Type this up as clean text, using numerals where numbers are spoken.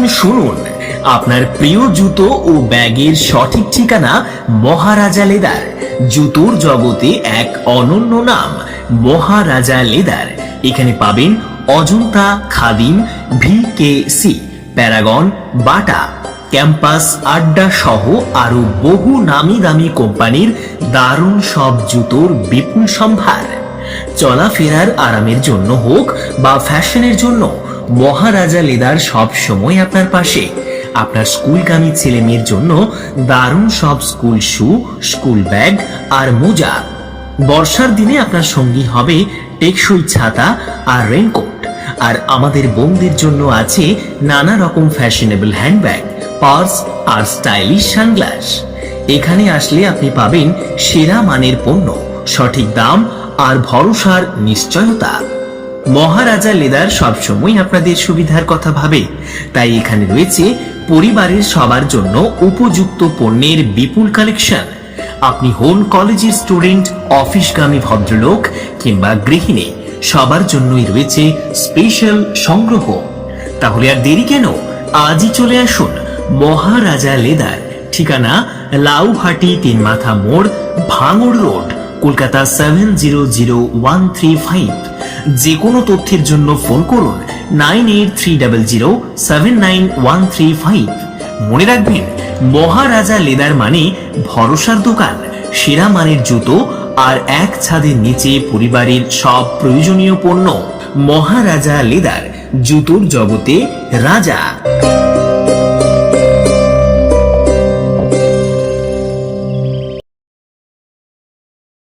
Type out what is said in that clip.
শুনুন, আপনার প্রিয় জুতো ও ব্যাগের সঠিক ঠিকানা মহারাজা লেদার। জুতোর জগতে এক অনন্য নাম মহারাজা লেদার। এখানে পাবেন অজন্তা, খাদিম, ভিকেসি, প্যারাগন, বাটা, ক্যাম্পাস, আড্ডা সহ আরো বহু নামি দামি কোম্পানির দারুণ সব জুতোর বিপুল সম্ভার। চলাফেরার আরামের জন্য হোক বা ফ্যাশনের জন্য, মহারাজা লেদার সব সময় আপনার পাশে। আপনার স্কুলগামী ছেলে মেয়ের জন্য দারুণ সব স্কুল শু, স্কুল ব্যাগ আর মোজা। বর্ষার দিনে আপনার সঙ্গী হবে টেকসই ছাতা আর রেনকোট। আর আমাদের বোনদের জন্য আছে নানা রকম ফ্যাশনেবল হ্যান্ডব্যাগ, পার্স আর স্টাইলিশ সানগ্লাস। এখানে আসলে আপনি পাবেন সেরা মানের পণ্য, সঠিক দাম আর ভরসার নিশ্চয়তা। মহারাজা লেদার সবসময় আপনাদের সুবিধার কথা ভাবে, তাই এখানে রয়েছে পরিবারের সবার জন্য উপযুক্ত পণ্যের বিপুল কালেকশন। আপনি হন কলেজের স্টুডেন্ট, অফিসগামী ভদ্রলোক কিংবা গৃহিণী, সবার জন্যই রয়েছে স্পেশাল সংগ্রহ। তাহলে আর দেরি কেন, আজই চলে আসুন মহারাজা লেদার। ঠিকানা লাউহাটি ৩ মাথা মোড়, ভাঙড় রোড, কলকাতা 700135। যে কোনো তথ্যের জন্য ফোন করুন 9830079135। মনে রাখবেন, মহারাজা লেদার মানে ভরসার দোকান, সেরা মানের জুতো আর এক ছাদের নিচে পরিবারের সব প্রয়োজনীয় পণ্য। মহারাজা লেদার, জুতোর জগতে রাজা।